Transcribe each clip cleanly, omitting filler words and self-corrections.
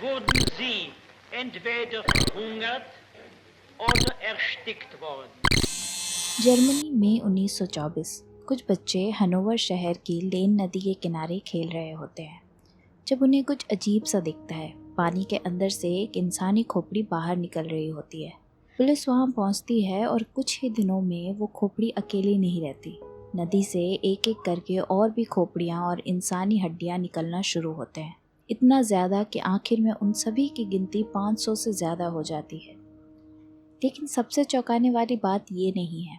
wurden sie entweder verhungert oder erstickt worden. Germany में 1924 कुछ बच्चे हनोवर शहर की लेन नदी के किनारे खेल रहे होते हैं जब उन्हें कुछ अजीब सा दिखता है। पानी के अंदर से एक इंसानी खोपड़ी बाहर निकल रही होती है। पुलिस वहां पहुंचती है और कुछ ही दिनों में वो खोपड़ी अकेली नहीं रहती। नदी से एक एक करके और भी खोपड़ियां और इंसानी हड्डियां निकलना शुरू होते हैं, इतना ज़्यादा कि आखिर में उन सभी की गिनती 500 से ज़्यादा हो जाती है। लेकिन सबसे चौंकाने वाली बात ये नहीं है।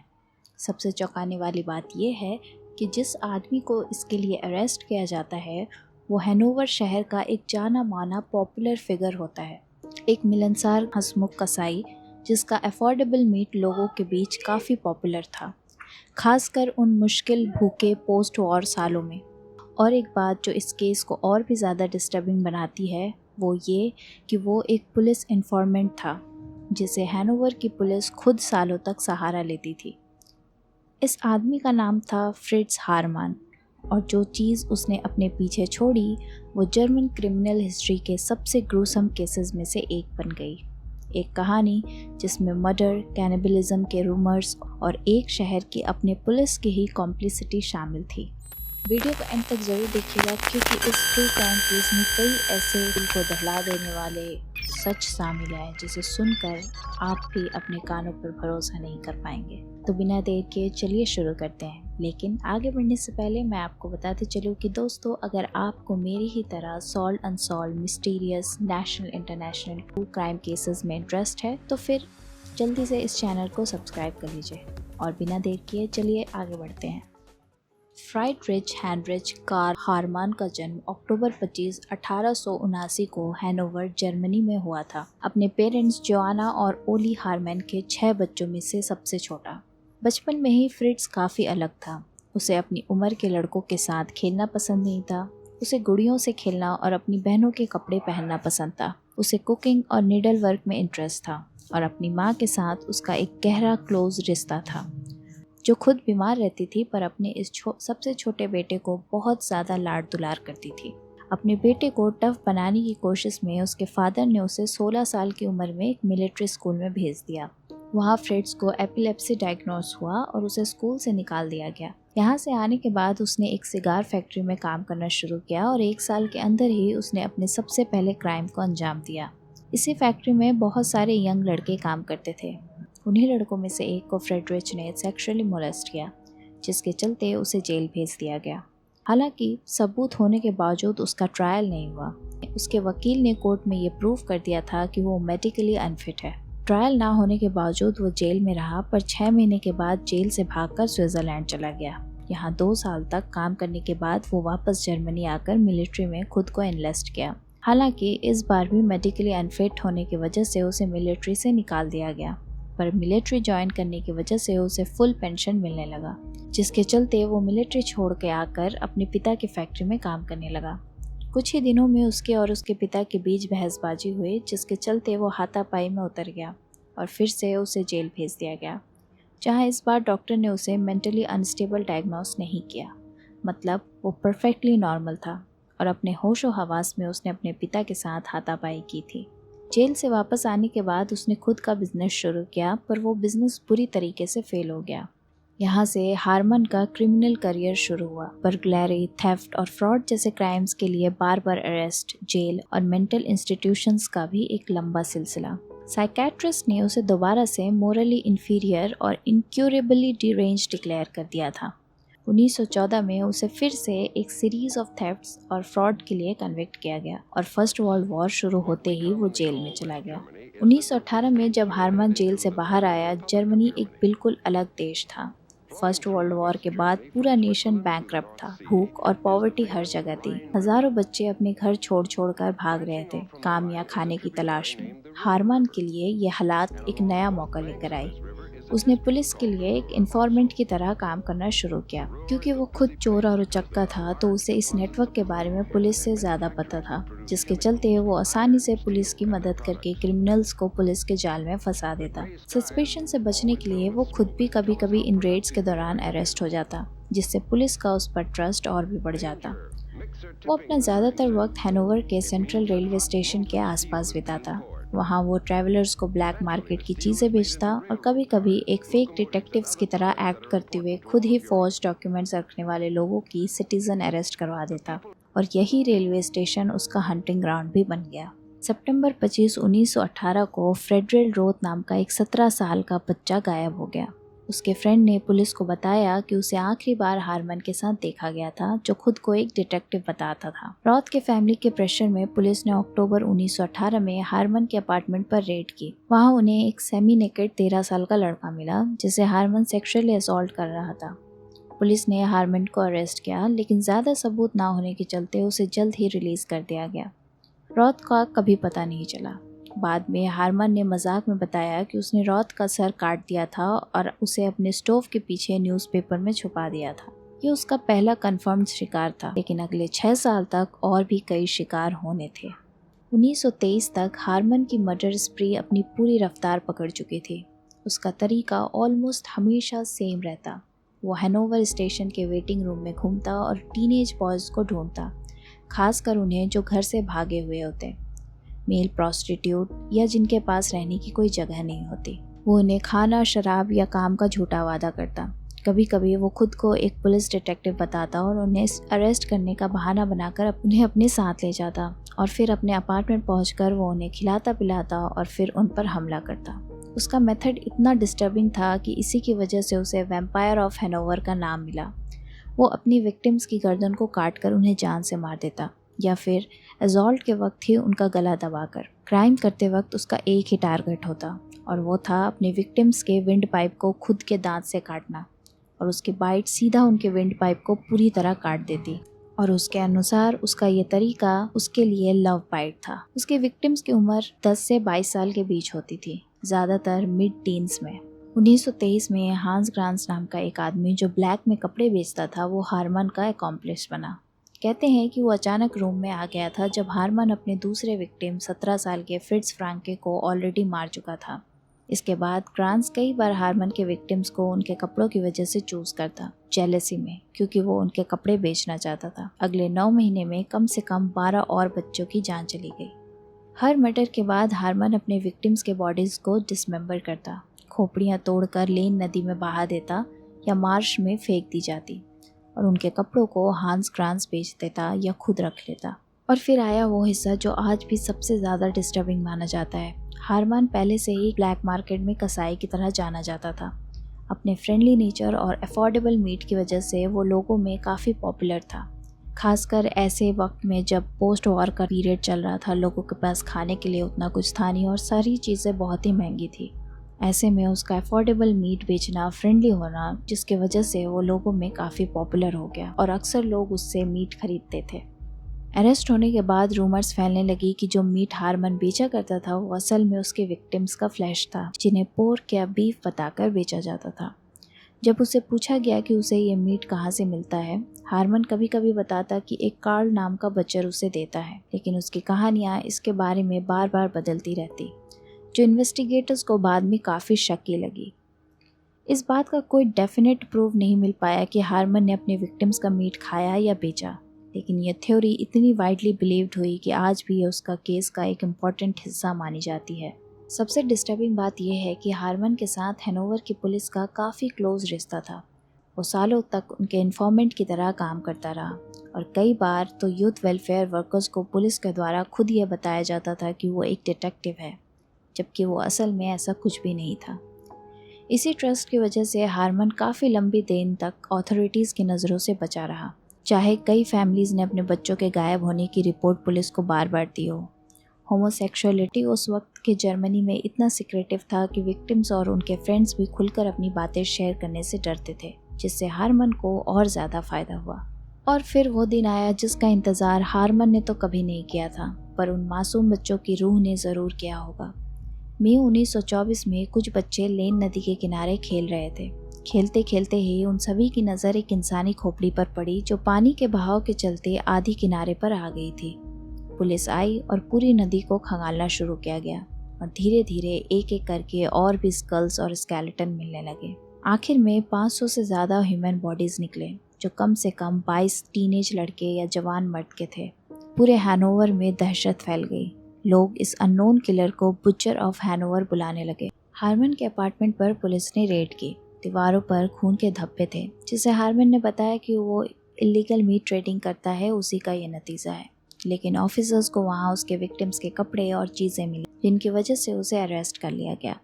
सबसे चौंकाने वाली बात यह है कि जिस आदमी को इसके लिए अरेस्ट किया जाता है वो हैनोवर शहर का एक जाना माना पॉपुलर फिगर होता है, एक मिलनसार हंसमुख कसाई जिसका अफोर्डेबल मीट लोगों के बीच काफ़ी पॉपुलर था, खासकर उन मुश्किल भूखे पोस्ट वॉर सालों में। और एक बात जो इस केस को और भी ज़्यादा डिस्टर्बिंग बनाती है वो ये कि वो एक पुलिस इन्फॉर्मेंट था जिसे हैनोवर की पुलिस खुद सालों तक सहारा लेती थी। इस आदमी का नाम था फ्रिट्ज हारमान और जो चीज़ उसने अपने पीछे छोड़ी वो जर्मन क्रिमिनल हिस्ट्री के सबसे ग्रूसम केसेस में से एक बन गई। एक कहानी जिसमें मर्डर, कैनिबलिज्म के रूमर्स और एक शहर की अपने पुलिस की ही कॉम्प्लिसिटी शामिल थी। वीडियो को एंड तक जरूर देखिएगा क्योंकि इस ट्रू क्राइम केस में कई ऐसे दिल को दहला देने वाले सच शामिल हैं जिसे सुनकर आप भी अपने कानों पर भरोसा नहीं कर पाएंगे। तो बिना देर के चलिए शुरू करते हैं। लेकिन आगे बढ़ने से पहले मैं आपको बताते चलूँ कि दोस्तों, अगर आपको मेरी ही तरह solve unsolve, mysterious, national international true crime cases में इंटरेस्ट है तो फिर जल्दी से इस चैनल को सब्सक्राइब कर लीजिए। और बिना देर किए चलिए आगे बढ़ते हैं। फ्राइडरिच हेनरिच कार्ल हारमान का जन्म अक्टूबर 25, 1879 को हैनोवर, जर्मनी में हुआ था। अपने पेरेंट्स जोआना और ओली हारमैन के 6 बच्चों में से सबसे छोटा। बचपन में ही फ्रिट्ज काफ़ी अलग था। उसे अपनी उम्र के लड़कों के साथ खेलना पसंद नहीं था। उसे गुड़ियों से खेलना और अपनी बहनों के कपड़े पहनना पसंद था। उसे कुकिंग और नीडल वर्क में इंटरेस्ट था और अपनी माँ के साथ उसका एक गहरा क्लोज रिश्ता था, जो खुद बीमार रहती थी पर अपने इस सबसे छोटे बेटे को बहुत ज़्यादा लाड दुलार करती थी। अपने बेटे को टफ बनाने की कोशिश में उसके फादर ने उसे 16 साल की उम्र में एक मिलिट्री स्कूल में भेज दिया। वहाँ फ्रिट्ज को एपिलेप्सी डायग्नोस हुआ और उसे स्कूल से निकाल दिया गया। यहाँ से आने के बाद उसने एक सिगार फैक्ट्री में काम करना शुरू किया और 1 साल के अंदर ही उसने अपने सबसे पहले क्राइम को अंजाम दिया। इसी फैक्ट्री में बहुत सारे यंग लड़के काम करते थे। उन्हीं लड़कों में से एक को फ्रेडरिच ने सेक्सुअली मोलेस्ट किया, जिसके चलते उसे जेल भेज दिया गया। हालांकि सबूत होने के बावजूद उसका ट्रायल नहीं हुआ। उसके वकील ने कोर्ट में ये प्रूव कर दिया था कि वो मेडिकली अनफिट है। ट्रायल ना होने के बावजूद वो जेल में रहा, पर 6 महीने के बाद जेल से भागकर स्विट्जरलैंड चला गया। यहाँ 2 साल तक काम करने के बाद वो वापस जर्मनी आकर मिलिट्री में खुद को एनलिस्ट किया। हालांकि इस बार भी मेडिकली अनफिट होने की वजह से उसे मिलिट्री से निकाल दिया गया, पर मिलिट्री ज्वाइन करने की वजह से उसे फुल पेंशन मिलने लगा, जिसके चलते वो मिलिट्री छोड़ के आकर अपने पिता की फैक्ट्री में काम करने लगा। कुछ ही दिनों में उसके और उसके पिता के बीच बहसबाजी हुई, जिसके चलते वो हाथापाई में उतर गया और फिर से उसे जेल भेज दिया गया, जहां इस बार डॉक्टर ने उसे मेंटली अनस्टेबल डायग्नोस नहीं किया। मतलब वो परफेक्टली नॉर्मल था और अपने होशो हवास में उसने अपने पिता के साथ हाथापाई की थी। जेल से वापस आने के बाद उसने खुद का बिजनेस शुरू किया, पर वो बिजनेस बुरी तरीके से फेल हो गया। यहाँ से हारमन का क्रिमिनल करियर शुरू हुआ। बर्गलरी, थेफ्ट और फ्रॉड जैसे क्राइम्स के लिए बार बार अरेस्ट, जेल और मेंटल इंस्टीट्यूशंस का भी एक लंबा सिलसिला। साइकेट्रिस्ट ने उसे दोबारा से मोरली इन्फीरियर और इनक्यूरेबली डिरेंज डिक्लेयर कर दिया था। 1914 में उसे फिर से एक सीरीज ऑफ थेफ्ट्स और फ्रॉड के लिए कन्विक्ट किया गया और फर्स्ट वर्ल्ड वॉर शुरू होते ही वो जेल में चला गया। 1918 में जब हारमन जेल से बाहर आया, जर्मनी एक बिल्कुल अलग देश था। फर्स्ट वर्ल्ड वॉर के बाद पूरा नेशन बैंकरप्ट था। भूख और पॉवर्टी हर जगह थी। हजारों बच्चे अपने घर छोड़ छोड़ कर भाग रहे थे, काम या खाने की तलाश में। हारमन के लिए ये हालात एक नया मौका लेकर आई। उसने पुलिस के लिए एक इन्फॉर्मेंट की तरह काम करना शुरू किया। क्योंकि वो खुद चोर और उचक्का था तो उसे इस नेटवर्क के बारे में पुलिस से ज़्यादा पता था, जिसके चलते वो आसानी से पुलिस की मदद करके क्रिमिनल्स को पुलिस के जाल में फंसा देता। सस्पेशन से बचने के लिए वो खुद भी कभी कभी इन रेड्स के दौरान अरेस्ट हो जाता, जिससे पुलिस का उस पर ट्रस्ट और भी बढ़ जाता। वो अपना ज़्यादातर वक्त हैनोवर के सेंट्रल रेलवे स्टेशन के आसपास बिताता। वहाँ वो ट्रैवलर्स को ब्लैक मार्केट की चीज़ें बेचता और कभी कभी एक फेक डिटेक्टिव्स की तरह एक्ट करते हुए खुद ही फॉल्स डॉक्यूमेंट्स रखने वाले लोगों की सिटीजन अरेस्ट करवा देता। और यही रेलवे स्टेशन उसका हंटिंग ग्राउंड भी बन गया। सितंबर 25, 1918 को फ्रेडरिल रोथ नाम का एक 17 साल का बच्चा गायब हो गया। उसके फ्रेंड ने पुलिस को बताया कि उसे आखिरी बार हारमन के साथ देखा गया था, जो खुद को एक डिटेक्टिव बताता था। रॉथ के फैमिली के प्रेशर में पुलिस ने अक्टूबर 1918 में हारमन के अपार्टमेंट पर रेड की। वहां उन्हें एक सेमी नेकेड 13 साल का लड़का मिला, जिसे हारमन सेक्सुअली असॉल्ट कर रहा था। पुलिस ने हारमन को अरेस्ट किया, लेकिन ज्यादा सबूत ना होने के चलते उसे जल्द ही रिलीज कर दिया गया। रॉथ का कभी पता नहीं चला। बाद में हारमन ने मजाक में बताया कि उसने रॉथ का सर काट दिया था और उसे अपने स्टोव के पीछे न्यूज़पेपर में छुपा दिया था। ये उसका पहला कंफर्म्ड शिकार था, लेकिन अगले 6 साल तक और भी कई शिकार होने थे। 1923 तक हारमन की मर्डर स्प्री अपनी पूरी रफ्तार पकड़ चुकी थी। उसका तरीका ऑलमोस्ट हमेशा सेम रहता। वो हैनोवर स्टेशन के वेटिंग रूम में घूमता और टीनेज बॉयज़ को ढूंढता, खासकर उन्हें जो घर से भागे हुए होते, मेल प्रोस्टिट्यूट या जिनके पास रहने की कोई जगह नहीं होती। वो उन्हें खाना, शराब या काम का झूठा वादा करता। कभी कभी वो खुद को एक पुलिस डिटेक्टिव बताता और उन्हें अरेस्ट करने का बहाना बनाकर उन्हें अपने साथ ले जाता, और फिर अपने अपार्टमेंट पहुंचकर वो उन्हें खिलाता पिलाता और फिर उन पर हमला करता। उसका मेथड इतना डिस्टर्बिंग था कि इसी की वजह से उसे वैम्पायर ऑफ हैनोवर का नाम मिला। वो अपनी विक्टिम्स की गर्दन को काटकर उन्हें जान से मार देता, या फिर असॉल्ट के वक्त ही उनका गला दबाकर। क्राइम करते वक्त उसका एक ही टारगेट होता, और वो था अपने विक्टिम्स के विंड पाइप को खुद के दांत से काटना, और उसकी बाइट सीधा उनके विंड पाइप को पूरी तरह काट देती। और उसके अनुसार उसका ये तरीका उसके लिए लव बाइट था। उसके विक्टिम्स की उम्र 10 से 22 साल के बीच होती थी, ज़्यादातर मिड टीन्स में। 1923 में हांस ग्रांस नाम का एक आदमी जो ब्लैक में कपड़े बेचता था, वो हारमन का एकॉम्प्लिस बना। कहते हैं कि वो अचानक रूम में आ गया था जब हारमन अपने दूसरे विक्टिम 17 साल के फ्रिट्ज फ्रांके को ऑलरेडी मार चुका था। इसके बाद ग्रांस कई बार हारमन के विक्टिम्स को उनके कपड़ों की वजह से चूज करता, जेलसी में, क्योंकि वो उनके कपड़े बेचना चाहता था। अगले 9 महीने में कम से कम 12 और बच्चों की जान चली गई। हर मर्डर के बाद हारमन अपने विक्टिम्स के बॉडीज को डिसमेंबर करता, खोपड़ियाँ तोड़कर लेन नदी में बहा देता या मार्श में फेंक दी जाती, और उनके कपड़ों को हांस ग्रांस बेच देता या खुद रख लेता। और फिर आया वो हिस्सा जो आज भी सबसे ज़्यादा डिस्टर्बिंग माना जाता है। हारमन पहले से ही ब्लैक मार्केट में कसाई की तरह जाना जाता था। अपने फ्रेंडली नेचर और अफोर्डेबल मीट की वजह से वो लोगों में काफ़ी पॉपुलर था, खासकर ऐसे वक्त में जब पोस्ट वॉर का पीरियड चल रहा था। लोगों के पास खाने के लिए उतना कुछ था नहीं और सारी चीज़ें बहुत ही महंगी थी। ऐसे में उसका अफोर्डेबल मीट बेचना, फ्रेंडली होना, जिसके वजह से वो लोगों में काफ़ी पॉपुलर हो गया और अक्सर लोग उससे मीट खरीदते थे। अरेस्ट होने के बाद रूमर्स फैलने लगी कि जो मीट हारमन बेचा करता था वो असल में उसके विक्टिम्स का फ्लैश था, जिन्हें पोर्क या बीफ बताकर बेचा जाता था। जब उसे पूछा गया कि उसे ये मीट कहाँ से मिलता है, हारमन कभी कभी बताता कि एक कार्ल नाम का बचर उसे देता है, लेकिन उसकी कहानियाँ इसके बारे में बार बार बदलती रहती, जो इन्वेस्टिगेटर्स को बाद में काफ़ी शक्की लगी। इस बात का कोई डेफिनेट प्रूफ नहीं मिल पाया कि हारमन ने अपने विक्टिम्स का मीट खाया या बेचा, लेकिन यह थ्योरी इतनी वाइडली बिलीव्ड हुई कि आज भी उसका केस का एक इम्पॉर्टेंट हिस्सा मानी जाती है। सबसे डिस्टर्बिंग बात यह है कि हारमन के साथ हैनोवर की पुलिस का काफ़ी क्लोज रिश्ता था। वो सालों तक उनके इन्फॉर्मेंट की तरह काम करता रहा, और कई बार तो यूथ वेलफेयर वर्कर्स को पुलिस के द्वारा खुद यह बताया जाता था कि वो एक डिटेक्टिव है, जबकि वो असल में ऐसा कुछ भी नहीं था। इसी ट्रस्ट की वजह से हारमन काफ़ी लंबी देर तक अथॉरिटीज़ की नज़रों से बचा रहा, चाहे कई फैमिलीज़ ने अपने बच्चों के गायब होने की रिपोर्ट पुलिस को बार बार दी हो। होमोसेक्सुअलिटी उस वक्त के जर्मनी में इतना सीक्रेटिव था कि विक्टिम्स और उनके फ्रेंड्स भी खुलकर अपनी बातें शेयर करने से डरते थे, जिससे हारमन को और ज़्यादा फ़ायदा हुआ। और फिर वो दिन आया जिसका इंतज़ार हारमन ने तो कभी नहीं किया था, पर उन मासूम बच्चों की रूह ने ज़रूर किया होगा। मई 1924 में कुछ बच्चे लेन नदी के किनारे खेल रहे थे। खेलते खेलते ही उन सभी की नज़र एक इंसानी खोपड़ी पर पड़ी, जो पानी के बहाव के चलते आधी किनारे पर आ गई थी। पुलिस आई और पूरी नदी को खंगालना शुरू किया गया, और धीरे धीरे एक एक करके और भी स्कल्स और स्केलेटन मिलने लगे। आखिर में 500 से ज़्यादा ह्यूमन बॉडीज़ निकले, जो कम से कम 22 टीनेज लड़के या जवान मर्द के थे। पूरे हैनोवर में दहशत फैल गई। लोग इस अननोन किलर को बुचर ऑफ हैनोवर बुलाने लगे। हार्मन के अपार्टमेंट पर पुलिस ने रेड की। दीवारों पर खून के धब्बे थे, जिसे हार्मन ने बताया कि वो इलीगल मीट ट्रेडिंग करता है, उसी का ये नतीजा है। लेकिन ऑफिसर्स को वहाँ उसके विक्टिम्स के कपड़े और चीज़ें मिली, जिनकी वजह से उसे अरेस्ट कर लिया गया।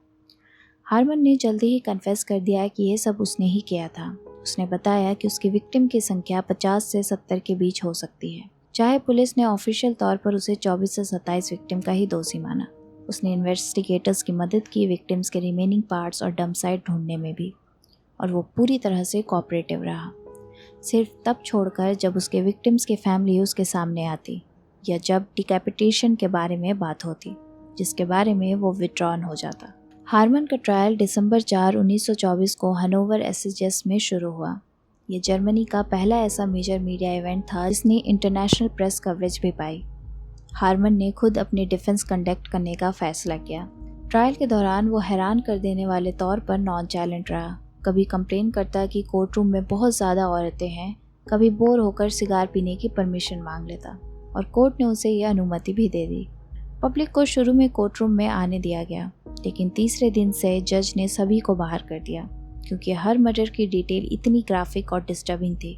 हार्मन ने जल्दी ही कन्फेस कर दिया कि ये सब उसने ही किया था। उसने बताया कि उसकी विक्टिम की संख्या 50 से 70 के बीच हो सकती है। चाहे पुलिस ने ऑफिशियल तौर पर उसे 24 से 27 विक्टिम का ही दोषी माना, उसने इन्वेस्टिगेटर्स की मदद की विक्टिम्स के रिमेनिंग पार्ट्स और डंप साइट ढूंढने में भी, और वो पूरी तरह से कोऑपरेटिव रहा। सिर्फ तब छोड़कर जब उसके विक्टिम्स की फैमिली उसके सामने आती या जब डिकैपिटेशन के बारे में बात होती, जिसके बारे में वो विड्रॉन हो जाता। हार्मन का ट्रायल दिसंबर 4, 1924 को हनोवर एसएचएस में शुरू हुआ। ये जर्मनी का पहला ऐसा मेजर मीडिया इवेंट था जिसने इंटरनेशनल प्रेस कवरेज भी पाई। हार्मन ने खुद अपनी डिफेंस कंडक्ट करने का फैसला किया। ट्रायल के दौरान वो हैरान कर देने वाले तौर पर नॉन चाइलेंट रहा। कभी कंप्लेन करता कि कोर्ट रूम में बहुत ज़्यादा औरतें हैं, कभी बोर होकर सिगार पीने की परमिशन मांग लेता, और कोर्ट ने उसे यह अनुमति भी दे दी। पब्लिक को शुरू में कोर्ट रूम में आने दिया गया, लेकिन तीसरे दिन से जज ने सभी को बाहर कर दिया, क्योंकि हर मर्डर की डिटेल इतनी ग्राफिक और डिस्टर्बिंग थी।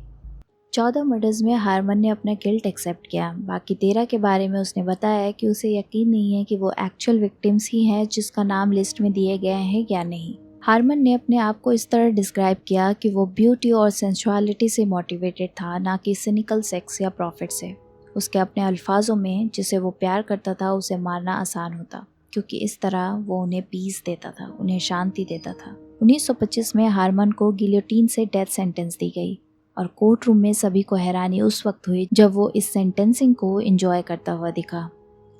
14 मर्डर्स में हार्मन ने अपना गिल्ट एक्सेप्ट किया। बाकी 13 के बारे में उसने बताया कि उसे यकीन नहीं है कि वो एक्चुअल विक्टिम्स ही हैं जिसका नाम लिस्ट में दिए गए हैं या नहीं। हार्मन ने अपने आप को इस तरह डिस्क्राइब किया कि वो ब्यूटी और सेंसुअलिटी से मोटिवेटेड था, ना कि सिनिकल सेक्स या प्रॉफिट से। उसके अपने अल्फाजों में, जिसे वो प्यार करता था उसे मारना आसान होता, क्योंकि इस तरह वो उन्हें पीस देता था, उन्हें शांति देता था। 1925 में हार्मन को गिलोटीन से डेथ सेंटेंस दी गई, और कोर्ट रूम में सभी को हैरानी उस वक्त हुई जब वो इस सेंटेंसिंग को एंजॉय करता हुआ दिखा।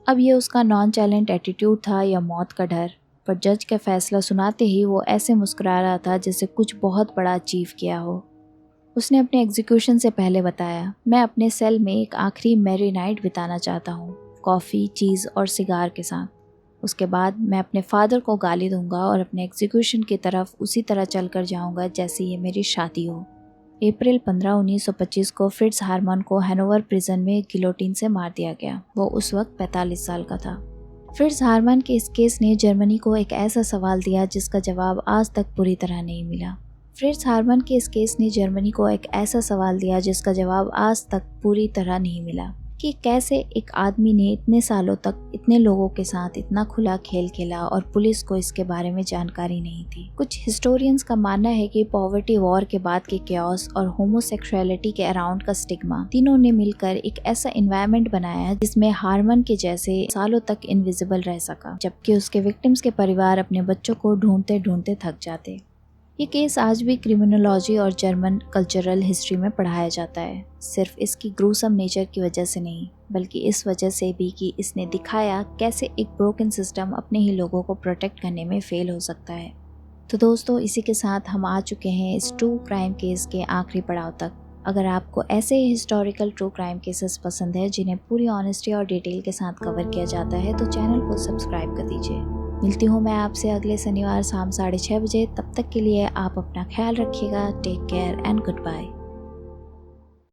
अब ये उसका नॉन चाइलेंट एटीट्यूड था या मौत का डर, पर जज का फैसला सुनाते ही वो ऐसे मुस्कुरा रहा था जैसे कुछ बहुत बड़ा अचीव किया हो। उसने अपने एग्जीक्यूशन से पहले बताया, मैं अपने सेल में एक आखिरी मैरी नाइट बिताना चाहता हूँ, कॉफ़ी, चीज़ और सिगार के साथ। उसके बाद मैं अपने फादर को गाली दूंगा और अपने एग्जीक्यूशन की तरफ उसी तरह चल कर जाऊँगा जैसे ये मेरी शादी हो। अप्रैल 15, 1925 को फ्रिट्ज हार्मन को हैनोवर प्रिजन में गिलोटीन से मार दिया गया। वो उस वक्त 45 साल का था। फ्रिट्ज हार्मन के इस केस ने जर्मनी को एक ऐसा सवाल दिया जिसका जवाब आज तक पूरी तरह नहीं मिला। फ्रिट्ज हार्मन के इस केस ने जर्मनी को एक ऐसा सवाल दिया जिसका जवाब आज तक पूरी तरह नहीं मिला कि कैसे एक आदमी ने इतने सालों तक इतने लोगों के साथ इतना खुला खेल खेला और पुलिस को इसके बारे में जानकारी नहीं थी। कुछ हिस्टोरियंस का मानना है कि पॉवर्टी वॉर के बाद के केओस और होमोसेक्सुअलिटी के अराउंड का स्टिग्मा तीनों ने मिलकर एक ऐसा एनवायरनमेंट बनाया जिसमें हार्मन के जैसे सालों तक इनविजिबल रह सका, जबकि उसके विक्टिम्स के परिवार अपने बच्चों को ढूंढते ढूंढते थक जाते। ये केस आज भी क्रिमिनोलॉजी और जर्मन कल्चरल हिस्ट्री में पढ़ाया जाता है, सिर्फ इसकी ग्रूसम नेचर की वजह से नहीं, बल्कि इस वजह से भी कि इसने दिखाया कैसे एक ब्रोकन सिस्टम अपने ही लोगों को प्रोटेक्ट करने में फेल हो सकता है। तो दोस्तों, इसी के साथ हम आ चुके हैं इस ट्रू क्राइम केस के आखिरी पड़ाव तक। अगर आपको ऐसे हिस्टोरिकल ट्रू क्राइम केसेस पसंद है जिन्हें पूरी ऑनेस्टी और डिटेल के साथ कवर किया जाता है, तो चैनल को सब्सक्राइब कर दीजिए। मिलती हूँ मैं आपसे अगले शनिवार शाम 6:30 बजे। तब तक के लिए आप अपना ख्याल रखिएगा। Take care and good bye.